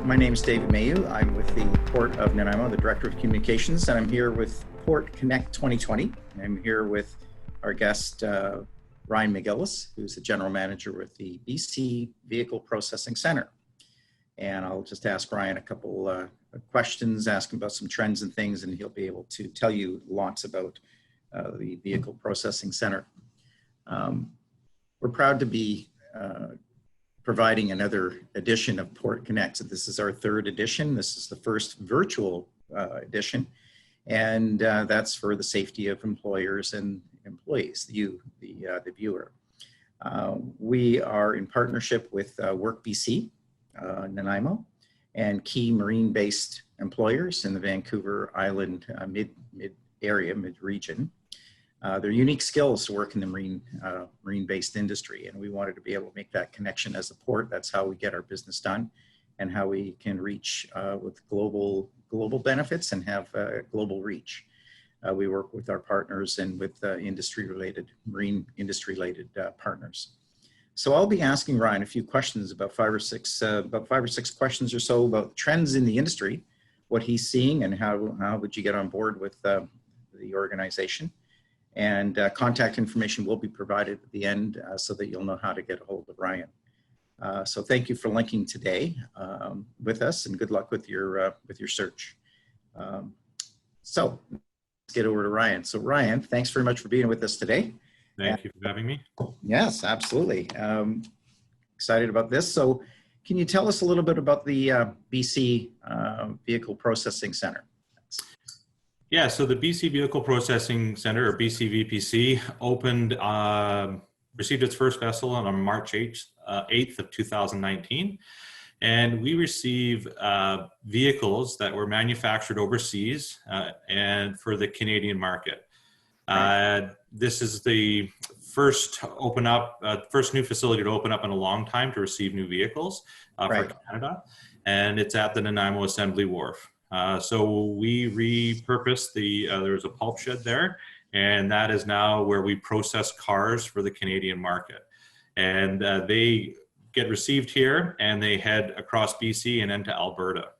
My name is David Mayu. I'm with the Port of Nanaimo, the Director of Communications, and I'm here with Port Connect 2020. I'm here with our guest, Ryan McGillis, who's the General Manager with the BC Vehicle Processing Center. And I'll just ask Ryan a couple questions, ask him about some trends and things, and he'll be able to tell you lots about the Vehicle Processing Center. We're proud to be providing another edition of Port Connect. So this is our third edition. This is the first virtual edition, and that's for the safety of employers and employees, you, the viewer. We are in partnership with Work BC, Nanaimo, and key marine-based employers in the Vancouver Island mid-region. They're unique skills to work in the marine-based industry, and we wanted to be able to make that connection as a port. That's how we get our business done, and how we can reach with global benefits and have global reach. We work with our partners and with marine industry-related partners. So I'll be asking Ryan a few questions, about five or six questions or so about trends in the industry, what he's seeing, and how would you get on board with the organization. And contact information will be provided at the end so that you'll know how to get a hold of Ryan. So thank you for linking today with us, and good luck with your search. So let's get over to Ryan. So Ryan, thanks very much for being with us today. Thank you for having me. Yes, absolutely. Excited about this. So can you tell us a little bit about the BC Vehicle Processing Center? Yeah, so the BC Vehicle Processing Center, or BCVPC, received its first vessel on March 8th of 2019. And we receive vehicles that were manufactured overseas and for the Canadian market. This is the first new facility to open up in a long time to receive new vehicles for Canada. And it's at the Nanaimo Assembly Wharf. So we repurposed there's a pulp shed there, and that is now where we process cars for the Canadian market. And they get received here and they head across BC and into Alberta.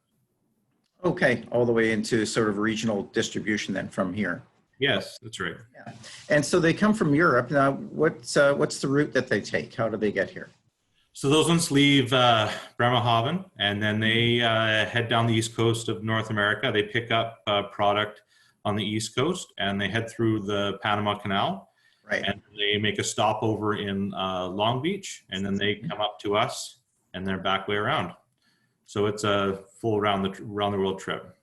Okay, all the way into sort of regional distribution then from here. Yes, that's right. Yeah. And so they come from Europe. Now, what's the route that they take? How do they get here? So those ones leave Bremerhaven, and then they head down the east coast of North America. They pick up product on the east coast, and they head through the Panama Canal. Right. And they make a stopover in Long Beach, and then they come up to us, and they're back way around. So it's a full around the world trip.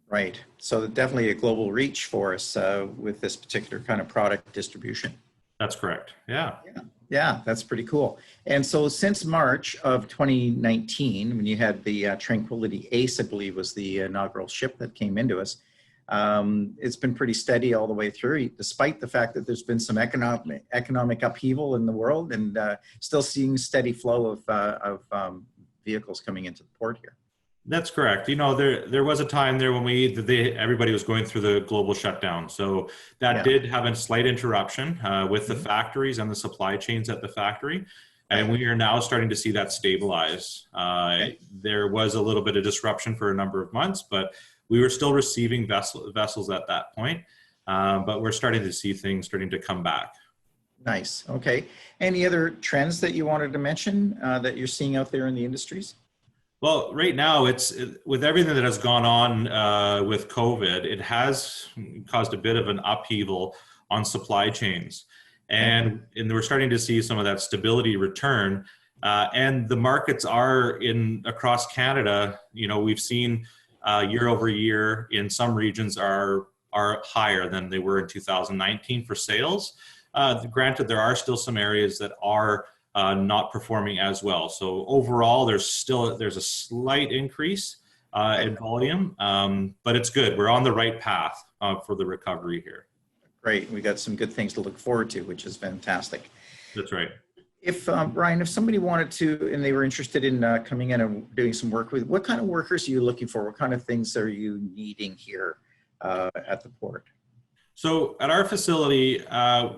Right. So definitely a global reach for us with this particular kind of product distribution. That's correct. Yeah. Yeah, that's pretty cool. And so since March of 2019, when you had the Tranquility Ace, I believe was the inaugural ship that came into us, it's been pretty steady all the way through, despite the fact that there's been some economic upheaval in the world, and still seeing steady flow of vehicles coming into the port here. That's correct. You know, there was a time there when everybody was going through the global shutdown. So that did have a slight interruption with the factories and the supply chains at the factory. And we are now starting to see that stabilize. There was a little bit of disruption for a number of months, but we were still receiving vessels at that point. But we're starting to see things starting to come back. Nice. Okay. Any other trends that you wanted to mention that you're seeing out there in the industries? Well, right now, with everything that has gone on with COVID, it has caused a bit of an upheaval on supply chains. And we're starting to see some of that stability return. And the markets are across Canada. You know, we've seen year over year in some regions are higher than they were in 2019 for sales. Granted, there are still some areas that are not performing as well. So overall, there's a slight increase in volume, but it's good. We're on the right path for the recovery here. Great. We got some good things to look forward to, which is fantastic. That's right. If Ryan, if somebody wanted to, and they were interested in coming in and doing some work with, what kind of workers are you looking for? What kind of things are you needing here at the port? So at our facility,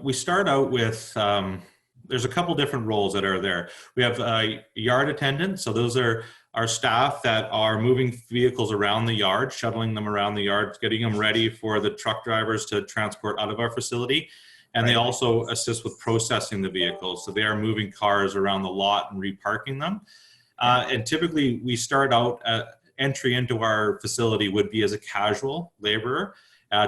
we start out with there's a couple different roles that are there. We have yard attendants. So those are our staff that are moving vehicles around the yard, shuttling them around the yard, getting them ready for the truck drivers to transport out of our facility. And they also assist with processing the vehicles. So they are moving cars around the lot and reparking them. And typically we start out, entry into our facility would be as a casual laborer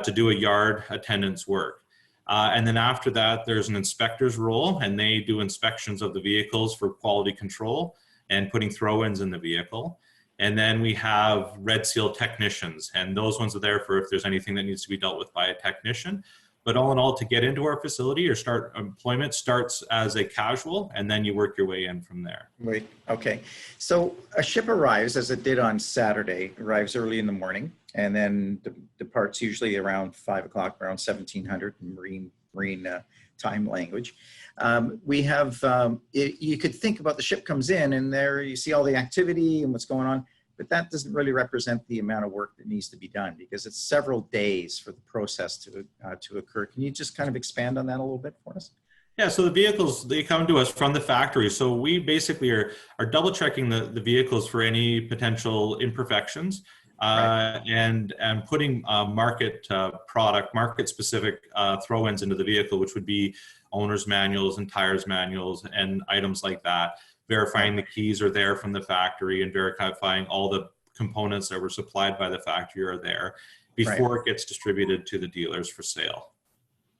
to do a yard attendant's work. And then after that, there's an inspector's role, and they do inspections of the vehicles for quality control and putting throw-ins in the vehicle. And then we have red seal technicians, and those ones are there for if there's anything that needs to be dealt with by a technician. But all in all, to get into our facility or start employment starts as a casual, and then you work your way in from there. Wait, okay. So a ship arrives, as it did on Saturday, arrives early in the morning, and then departs usually around 5 o'clock, around 1700 in marine time language. We have, you could think about the ship comes in and there you see all the activity and what's going on, but that doesn't really represent the amount of work that needs to be done because it's several days for the process to occur. Can you just kind of expand on that a little bit for us? Yeah, so the vehicles, they come to us from the factory. So we basically are double checking the vehicles for any potential imperfections and putting market specific throw-ins into the vehicle, which would be owner's manuals and tires manuals and items like that. Verifying the keys are there from the factory and verifying all the components that were supplied by the factory are there before it gets distributed to the dealers for sale.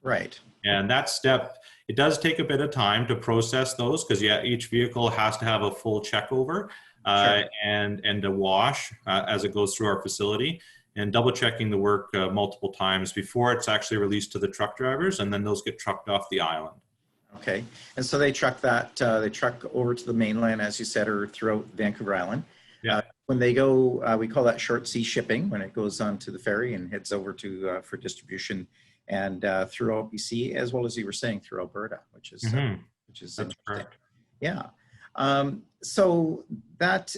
Right. And that step, it does take a bit of time to process those because each vehicle has to have a full check over and a wash as it goes through our facility, and double checking the work multiple times before it's actually released to the truck drivers, and then those get trucked off the island. Okay, and so they truck that, they truck over to the mainland, as you said, or throughout Vancouver Island. Yeah. When they go, we call that short sea shipping, when it goes onto the ferry and heads over to for distribution and throughout BC, as well as you were saying, through Alberta, which is interesting. Correct. Yeah. So that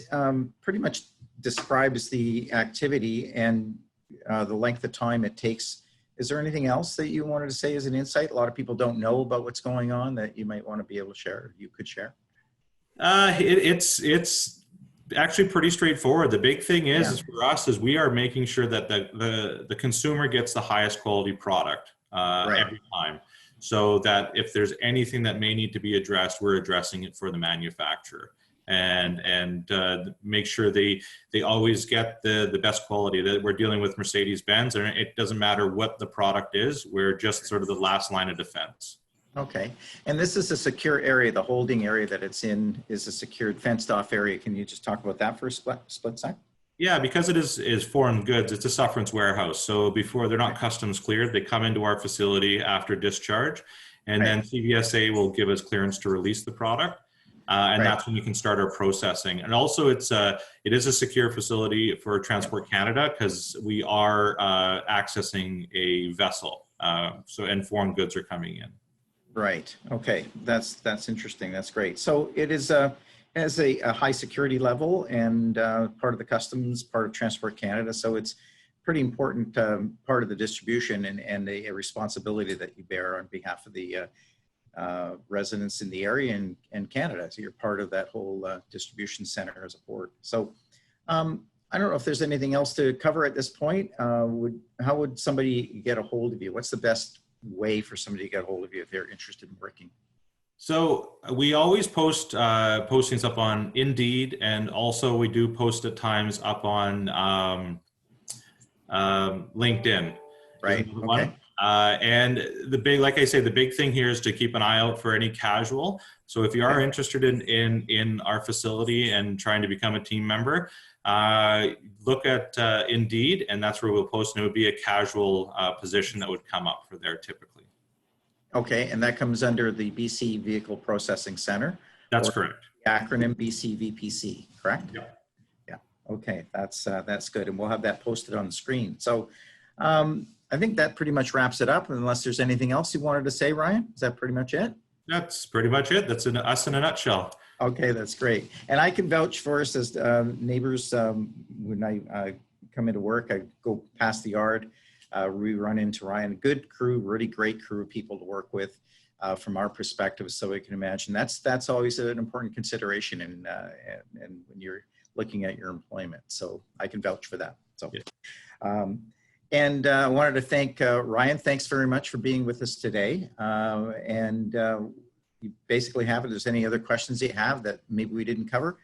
pretty much describes the activity and the length of time it takes. Is there anything else that you wanted to say as an insight? A lot of people don't know about what's going on that you might want to be able to share, or you could share. It's actually pretty straightforward. The big thing is for us is we are making sure that the consumer gets the highest quality product every time. So that if there's anything that may need to be addressed, we're addressing it for the manufacturer. And make sure they always get the best quality. That we're dealing with Mercedes-Benz, and it doesn't matter what the product is. We're just sort of the last line of defense. Okay. And this is a secure area. The holding area that it's in is a secured, fenced-off area. Can you just talk about that for a split sec? Yeah, because it is foreign goods, it's a sufferance warehouse. So before they're not customs cleared, they come into our facility after discharge, and then CVSA will give us clearance to release the product. And that's when we can start our processing. And also it is a secure facility for Transport Canada because we are accessing a vessel. And foreign goods are coming in. Right. Okay. That's interesting. That's great. So it is has a high security level and part of the customs, part of Transport Canada. So it's pretty important part of the distribution and a responsibility that you bear on behalf of the residents in the area and Canada. So you're part of that whole distribution center as a port. So I don't know if there's anything else to cover at this point. How would somebody get a hold of you? What's the best way for somebody to get a hold of you if they're interested in working? So we always post postings up on Indeed, and also we do post at times up on LinkedIn. Right. Okay. And like I say, the big thing here is to keep an eye out for any casual. So if you are interested in our facility and trying to become a team member, look at Indeed, and that's where we'll post, and it would be a casual position that would come up for there typically. Okay, and that comes under the BC Vehicle Processing Center. That's correct. The acronym BCVPC, correct? Yep. Yeah. Okay, that's good, and we'll have that posted on the screen. So I think that pretty much wraps it up. Unless there's anything else you wanted to say, Ryan, is that pretty much it? That's pretty much it. That's us in a nutshell. Okay, that's great. And I can vouch for us as neighbors. When I come into work, I go past the yard. We run into Ryan. Good crew, really great crew of people to work with. from our perspective, so we can imagine that's always an important consideration and when you're looking at your employment. So I can vouch for that. So, and I wanted to thank Ryan. Thanks very much for being with us today. You basically have it. If there's any other questions you have that maybe we didn't cover,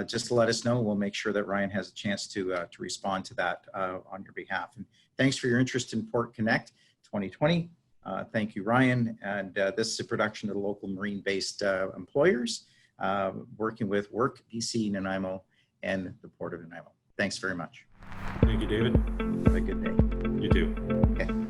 just to let us know. We'll make sure that Ryan has a chance to respond to that on your behalf. And thanks for your interest in Port Connect 2020. Thank you, Ryan. And this is a production of the local marine-based employers working with Work, BC, Nanaimo, and the Port of Nanaimo. Thanks very much. Thank you, David. Have a good day. You too. Okay.